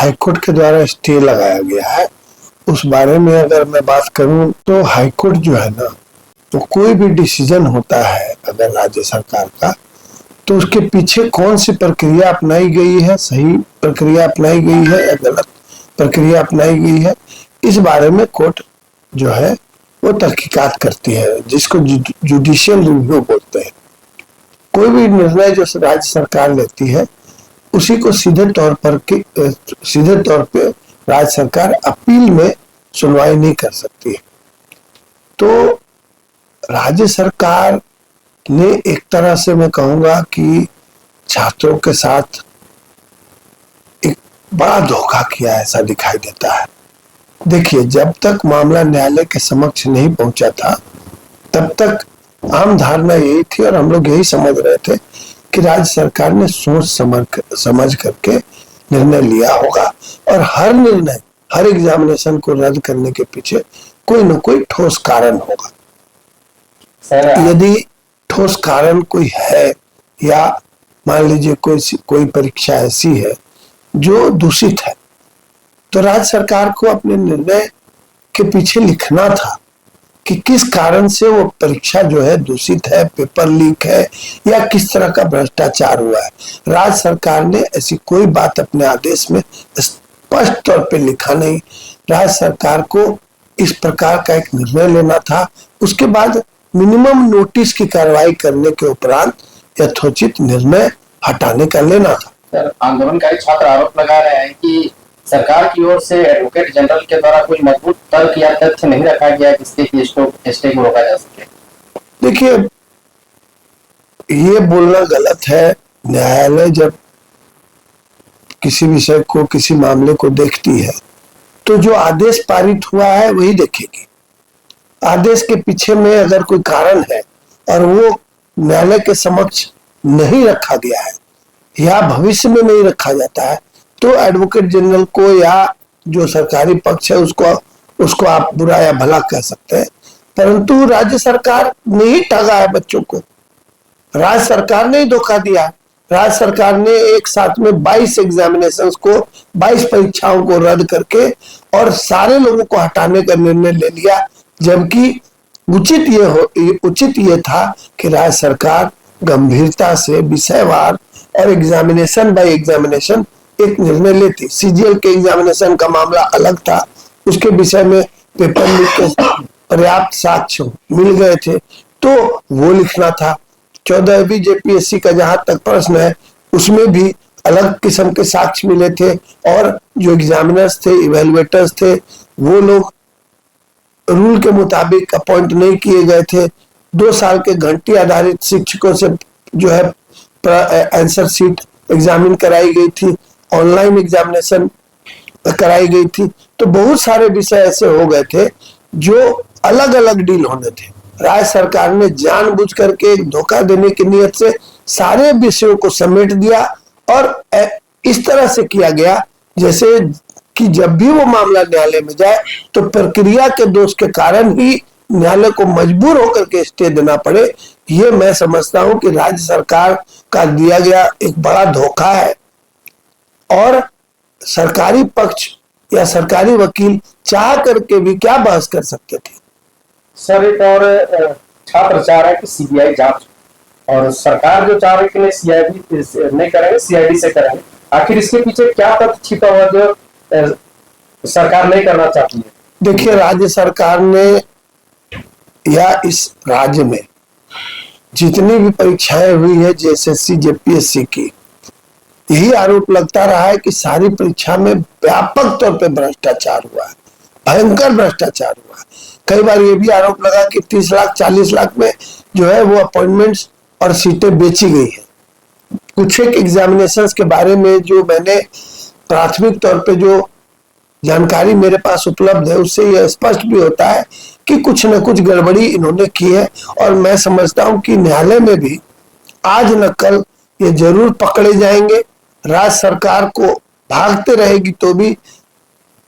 High court के द्वारा stay लगाया गया है, उस बारे में अगर मैं बात करूं तो हाईकोर्ट जो है ना, तो कोई भी डिसीजन होता है अगर राज्य सरकार का, तो उसके पीछे कौन सी प्रक्रिया अपनाई गई है, सही प्रक्रिया अपनाई गई है या गलत प्रक्रिया अपनाई गई है, इस बारे में कोर्ट जो है वो तहकीकात करती है, जिसको जुडिशियल रिव्यू बोलते हैं। कोई भी निर्णय जो राज्य सरकार लेती है उसी को सीधे तौर पे राज्य सरकार अपील में सुनवाई नहीं कर सकती है। तो राज्य सरकार ने एक तरह से मैं कहूंगा कि छात्रों के साथ एक बड़ा धोखा किया, ऐसा दिखाई देता है। देखिए, जब तक मामला न्यायालय के समक्ष नहीं पहुंचा था तब तक आम धारणा यही थी और हम लोग यही समझ रहे थे कि राज्य सरकार ने सोच समझ करके निर्णय लिया होगा और हर निर्णय, हर एग्जामिनेशन को रद्द करने के पीछे कोई न कोई ठोस कारण होगा। यदि ठोस कारण कोई है या मान लीजिए कोई परीक्षा ऐसी है जो दूषित है, तो राज्य सरकार को अपने निर्णय के पीछे लिखना था कि किस कारण से वो परीक्षा जो है दूषित है, पेपर लीक है या किस तरह का भ्रष्टाचार हुआ है। राज्य सरकार ने ऐसी कोई बात अपने आदेश में स्पष्ट तौर पे लिखा नहीं। राज्य सरकार को इस प्रकार का एक निर्णय लेना था, उसके बाद मिनिमम नोटिस की कार्रवाई करने के उपरांत यथोचित निर्णय हटाने का लेना था। सर, आंदोलनकारी छात्र आरोप लगा रहे हैं कि सरकार की ओर से एडवोकेट जनरल के द्वारा कोई मजबूत तर्क या तथ्य नहीं रखा गया जिससे स्टे को रोका जा सके। देखिए, ये बोलना गलत है। न्यायालय जब किसी विषय को, किसी मामले को देखती है तो जो आदेश पारित हुआ है वही देखेगी। आदेश के पीछे में अगर कोई कारण है और वो न्यायालय के समक्ष नहीं रखा गया है या भविष्य में नहीं रखा जाता है तो एडवोकेट जनरल को या जो सरकारी पक्ष है उसको आप बुरा या भला कह सकते हैं, परंतु राज्य सरकार ने ही ठगा है बच्चों को। राज्य सरकार ने ही धोखा दिया। राज्य सरकार ने एक साथ में 22 एग्जामिनेशंस को, 22 परीक्षाओं को रद्द करके और सारे लोगों को हटाने का निर्णय ले लिया, जबकि उचित ये था कि राज्य सरकार गंभीरता से विषयवार और एग्जामिनेशन बाय एग्जामिनेशन एक निर्णय लेती। सीजीएल के एग्जामिनेशन का मामला अलग था, उसके विषय में पेपर लीक के पर्याप्त साक्ष्य मिल गए थे तो वो लिखना था। 14वीं जेपीएससी का जहां तक प्रश्न है उसमें भी अलग किस्म के साक्ष्य मिले थे और जो एग्जामिनर्स थे, इवेलुएटर्स थे, वो लोग रूल के मुताबिक अपॉइंट नहीं किए गए थे। 2 साल के घंटी आधारित शिक्षकों से जो है आंसर शीट एग्जामिन कराई गई थी, ऑनलाइन एग्जामिनेशन कराई गई थी। तो बहुत सारे विषय ऐसे हो गए थे जो अलग अलग डील होने थे। राज्य सरकार ने जानबूझ करके एक धोखा देने की नीयत से सारे विषयों को समेट दिया और इस तरह से किया गया जैसे कि जब भी वो मामला न्यायालय में जाए तो प्रक्रिया के दोष के कारण ही न्यायालय को मजबूर होकर के स्टे देना पड़े। ये मैं समझता हूं कि राज्य सरकार का दिया गया एक बड़ा धोखा है और सरकारी पक्ष या सरकारी वकील चाह करके भी क्या बहस कर सकते थे। सर, एक और छात्र चाह रहा है कि सीबीआई जांच, और सरकार जो चाह रही है कि सीआईडी नहीं करेंगे, सीआईडी से करेंगे। आखिर इसके पीछे क्या तथ्य छिपा हुआ जो सरकार नहीं करना चाहती है? देखिए, राज्य सरकार ने या इस राज्य में जितनी भी परीक्षाएं हुई है जेएसएससी जेपीएससी की, यही आरोप लगता रहा है कि सारी परीक्षा में व्यापक तौर पे भ्रष्टाचार हुआ है, भयंकर भ्रष्टाचार हुआ है। कई बार ये भी आरोप लगा कि 30 लाख 40 लाख में जो है वो अपॉइंटमेंट्स और सीटें बेची गई है। कुछ एक एग्जामिनेशंस के बारे में जो मैंने प्राथमिक तौर पे जो जानकारी मेरे पास उपलब्ध है उससे यह स्पष्ट भी होता है कि कुछ न कुछ गड़बड़ी इन्होंने की है और मैं समझता हूं कि न्यायालय में भी आज न कल ये जरूर पकड़े जाएंगे। राज्य सरकार को भागते रहेगी तो भी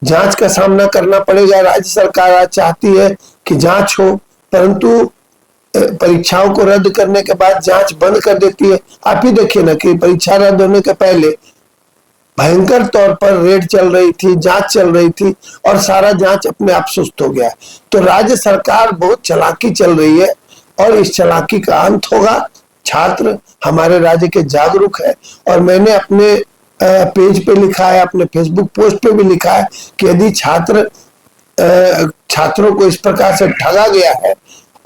जांच का सामना करना पड़ेगा। राज्य सरकार आज चाहती है कि जांच हो, परंतु परीक्षाओं को रद्द करने के बाद जांच बंद कर देती है। आप ही देखिए ना कि परीक्षा रद्द होने के पहले भयंकर तौर पर रेड चल रही थी, जांच चल रही थी और सारा जांच अपने आप सुस्त हो गया। तो राज्य सरकार बहुत चालाकी चल रही है और इस चालाकी का अंत होगा। छात्र हमारे राज्य के जागरूक है और मैंने अपने पेज पे लिखा है, अपने फेसबुक पोस्ट पे भी लिखा है कि यदि छात्रों को इस प्रकार से ठगा गया है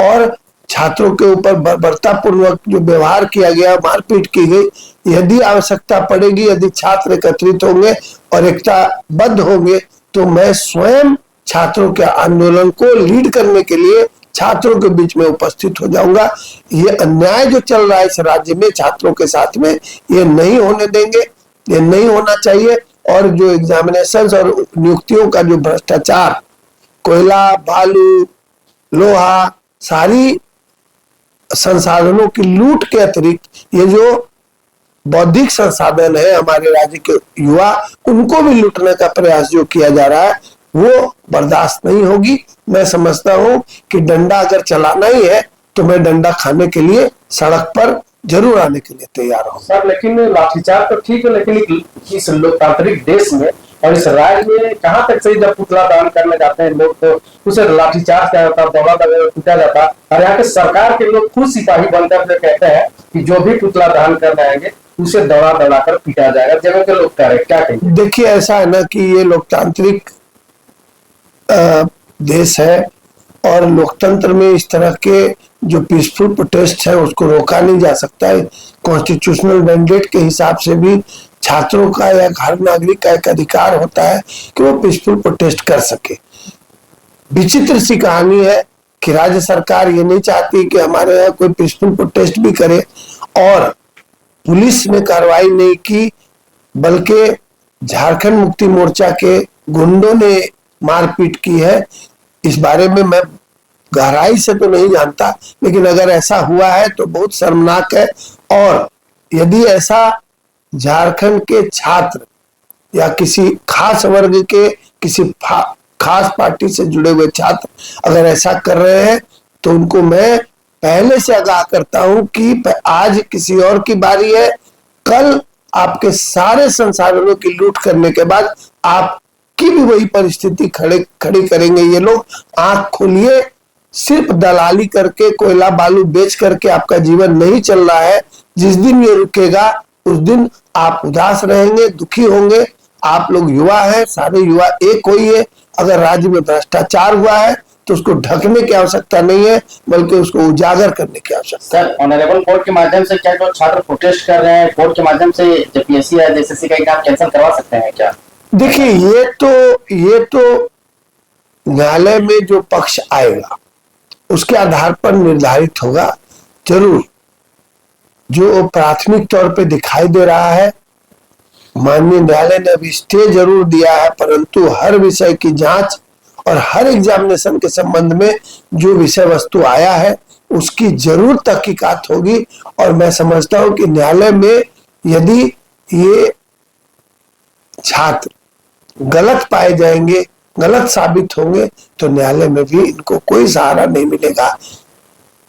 और छात्रों के ऊपर बर्बरतापूर्वक जो व्यवहार किया गया, मारपीट की गई, यदि आवश्यकता पड़ेगी, यदि छात्र एकत्रित होंगे और एकताबद्ध होंगे तो मैं स्वयं छात्रों के आंदोलन को लीड करने के लिए छात्रों के बीच में उपस्थित हो जाऊंगा। ये अन्याय जो चल रहा है इस राज्य में छात्रों के साथ में, ये नहीं होने देंगे, ये नहीं होना चाहिए। और जो एग्जामिनेशन और नियुक्तियों का जो भ्रष्टाचार, कोयला, बालू, लोहा, सारी संसाधनों की लूट के अतिरिक्त ये जो बौद्धिक संसाधन है हमारे राज्य के युवा, उनको भी लूटने का प्रयास जो किया जा रहा है वो बर्दाश्त नहीं होगी। मैं समझता हूं कि डंडा अगर चलाना ही है तो मैं डंडा खाने के लिए सड़क पर जरूर आने के लिए तैयार हूं। सर, लेकिन लाठीचार्ज तो ठीक है, लेकिन इस लोकतांत्रिक देश में और इस राज्य में कहाँ तक सही, जब पुतला दान करने जाते हैं लोग तो उसे लाठीचार्ज किया जाता, दौड़ा पीटा जाता। और यहाँ के सरकार के लोग खुद सिपाही बनकर जो कहते हैं कि जो भी पुतला दान कर आएंगे उसे दौड़ा दौड़ा कर पीटा जाएगा, जगह के लोग कह रहे, क्या कहेंगे? देखिए, ऐसा है ना कि ये लोकतांत्रिक देश है और लोकतंत्र में इस तरह के जो पीसफुल प्रोटेस्ट है उसको रोका नहीं जा सकता है। कॉन्स्टिट्यूशनल मैंडेट के हिसाब से भी छात्रों का या हर नागरिक का एक अधिकार होता है कि वो पीसफुल प्रोटेस्ट कर सके। विचित्र सी कहानी है कि राज्य सरकार ये नहीं चाहती कि हमारे यहाँ कोई पीसफुल प्रोटेस्ट भी करे और पुलिस ने कार्रवाई नहीं की, बल्कि झारखंड मुक्ति मोर्चा के गुंडों ने मारपीट की है। इस बारे में मैं गहराई से तो नहीं जानता, लेकिन अगर ऐसा हुआ है तो बहुत शर्मनाक है। और यदि ऐसा झारखंड के छात्र या किसी खास वर्ग के किसी खास पार्टी से जुड़े हुए छात्र अगर ऐसा कर रहे हैं तो उनको मैं पहले से आगाह करता हूं कि आज किसी और की बारी है। कल आपके सारे संसाधनों की लूट करने के बाद आपकी भी वही परिस्थिति खड़ी करेंगे ये लोग। आंख खोलिए, सिर्फ दलाली करके, कोयला बालू बेच करके आपका जीवन नहीं चल रहा है। जिस दिन ये रुकेगा उस दिन आप उदास रहेंगे, दुखी होंगे। आप लोग युवा हैं, सारे युवा एक होइए। अगर राज्य में भ्रष्टाचार हुआ है तो उसको ढकने की आवश्यकता नहीं है, बल्कि उसको उजागर करने की आवश्यकता है। सर, ऑनरेबल कोर्ट के माध्यम से क्या जो छात्र प्रोटेस्ट कर रहे हैं, कोर्ट के माध्यम से जो पीएससी या जेएसएससी का एग्जाम कैंसिल करवा सकते हैं क्या? देखिए, ये तो न्यायालय में जो पक्ष आएगा उसके आधार पर निर्धारित होगा। जरूर जो प्राथमिक तौर पे दिखाई दे रहा है, माननीय न्यायालय ने अभी स्टे जरूर दिया है, परंतु हर विषय की जांच और हर एग्जामिनेशन के संबंध में जो विषय वस्तु आया है उसकी जरूर तहकीकात होगी। और मैं समझता हूं कि न्यायालय में यदि ये छात्र गलत पाए जाएंगे, गलत साबित होंगे, तो न्यायालय में भी इनको कोई सहारा नहीं मिलेगा।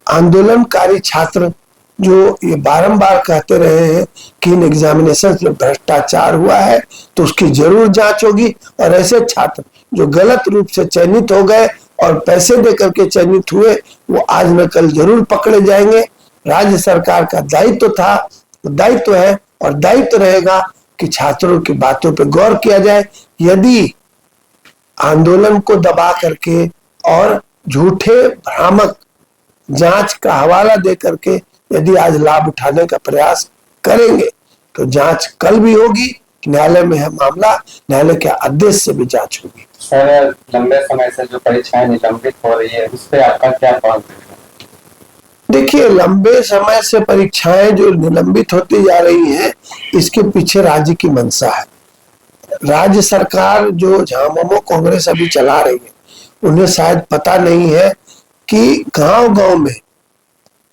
आंदोलनकारी छात्र जो ये बारंबार कहते रहे हैं कि इन एग्जामिनेशन में भ्रष्टाचार हुआ है तो उसकी जरूर जांच होगी। और ऐसे छात्र जो गलत रूप से चयनित हो गए और पैसे देकर के चयनित हुए, वो आज न कल जरूर पकड़े जाएंगे। राज्य सरकार का दायित्व था, दायित्व है और दायित्व रहेगा कि छात्रों की बातों पर गौर किया जाए। यदि आंदोलन को दबा करके और झूठे भ्रामक जांच का हवाला दे करके यदि आज लाभ उठाने का प्रयास करेंगे तो जांच कल भी होगी। न्यायालय में है मामला, न्यायालय के आदेश से भी जांच होगी। सर, लंबे समय से जो परीक्षाएं निलंबित हो रही है उस पर आपका क्या पॉइंट है? देखिए, लंबे समय से परीक्षाएं जो निलंबित होती जा रही हैं, इसके पीछे राज्य की मंशा है। राज्य सरकार जो झामुमो कांग्रेस अभी चला रही है, उन्हें शायद पता नहीं है कि गांव-गांव में,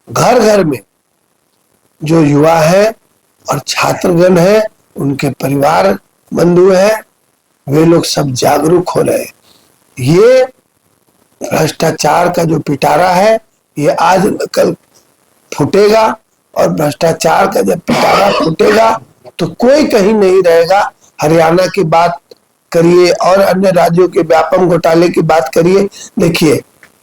घर घर में जो युवा है और छात्रगण है, उनके परिवार बंधु हैं, वे लोग सब जागरूक हो रहे हैं। ये भ्रष्टाचार का जो पिटारा है ये आज न कल फूटेगा और भ्रष्टाचार का जब पिटारा फूटेगा तो कोई कहीं नहीं रहेगा। हरियाणा की बात करिए और अन्य राज्यों के व्यापम घोटाले की बात करिए, देखिए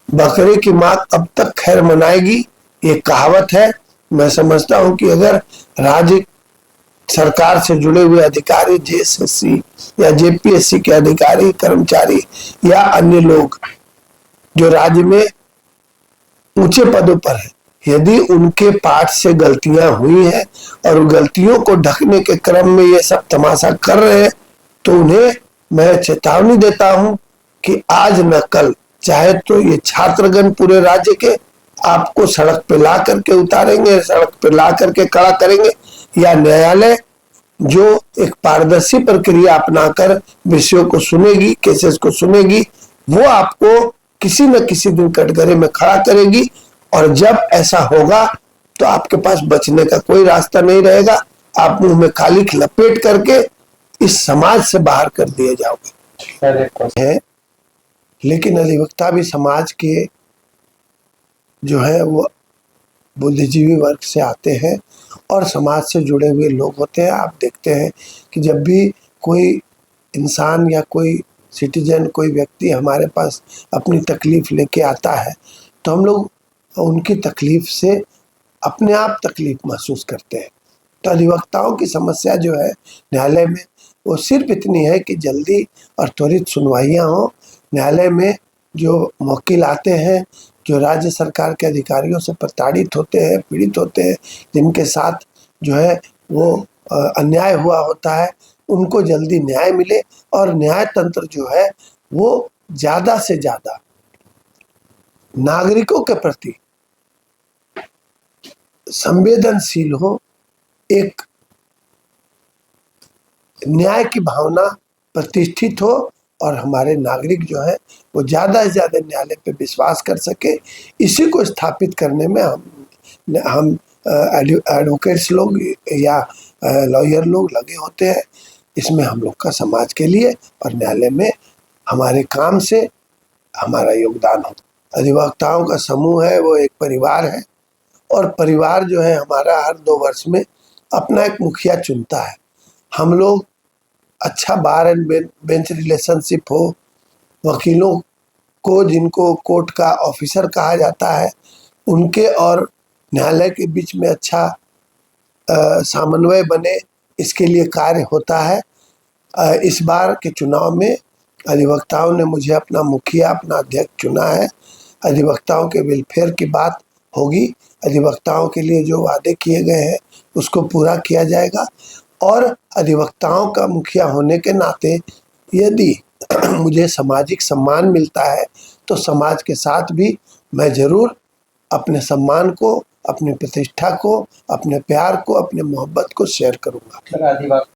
बकरे की मां अब तक खैर मनाएगी, ये कहावत है। मैं समझता हूं कि अगर राज्य सरकार से जुड़े हुए अधिकारी, जेएसएससी या जेपीएससी के अधिकारी, कर्मचारी या अन्य लोग जो राज्य में ऊंचे पदों पर है, यदि उनके पार्ट से गलतियां हुई हैं और गलतियों को ढकने के क्रम में ये सब तमाशा कर रहे हैं, तो उन्हें मैं चेतावनी देता हूं कि आज न कल चाहे तो ये छात्रगण पूरे राज्य के आपको सड़क पे ला करके उतारेंगे, सड़क पे ला करके खड़ा करेंगे, या न्यायालय जो एक पारदर्शी प्रक्रिया अपनाकर विषयों को सुनेगी, केसेस को सुनेगी, वो आपको किसी न किसी दिन कटघरे में खड़ा करेगी। और जब ऐसा होगा तो आपके पास बचने का कोई रास्ता नहीं रहेगा, आप मुंह में खाली लपेट करके इस समाज से बाहर कर दिए जाओगे। है लेकिन अधिवक्ता भी समाज के जो है वो बुद्धिजीवी वर्ग से आते हैं और समाज से जुड़े हुए लोग होते हैं। आप देखते हैं कि जब भी कोई इंसान या कोई सिटीजन, कोई व्यक्ति हमारे पास अपनी तकलीफ लेके आता है, तो हम लोग उनकी तकलीफ से अपने आप तकलीफ महसूस करते हैं। तो अधिवक्ताओं की समस्या जो है न्यायालय में, वो सिर्फ इतनी है कि जल्दी और त्वरित सुनवाइयाँ हो। न्यायालय में जो वकील आते हैं, जो राज्य सरकार के अधिकारियों से प्रताड़ित होते हैं, पीड़ित होते हैं, जिनके साथ जो है वो अन्याय हुआ होता है, उनको जल्दी न्याय मिले और न्याय तंत्र जो है वो ज़्यादा से ज़्यादा नागरिकों के प्रति संवेदनशील हो, एक न्याय की भावना प्रतिष्ठित हो और हमारे नागरिक जो है वो ज़्यादा से ज़्यादा न्यायालय पे विश्वास कर सके। इसी को स्थापित करने में हम एडवोकेट्स लोग या लॉयर लोग लगे होते हैं। इसमें हम लोग का समाज के लिए और न्यायालय में हमारे काम से हमारा योगदान हो। अधिवक्ताओं का समूह है, वो एक परिवार है और परिवार जो है हमारा हर 2 वर्ष में अपना एक मुखिया चुनता है। हम लोग अच्छा बार एंड बेंच रिलेशनशिप हो, वकीलों को जिनको कोर्ट का ऑफिसर कहा जाता है, उनके और न्यायालय के बीच में अच्छा समन्वय बने, इसके लिए कार्य होता है। इस बार के चुनाव में अधिवक्ताओं ने मुझे अपना मुखिया, अपना अध्यक्ष चुना है। अधिवक्ताओं के वेलफेयर की बात होगी, अधिवक्ताओं के लिए जो वादे किए गए हैं उसको पूरा किया जाएगा। और अधिवक्ताओं का मुखिया होने के नाते यदि मुझे सामाजिक सम्मान मिलता है तो समाज के साथ भी मैं ज़रूर अपने सम्मान को, अपनी प्रतिष्ठा को, अपने प्यार को, अपने मोहब्बत को शेयर करूंगा।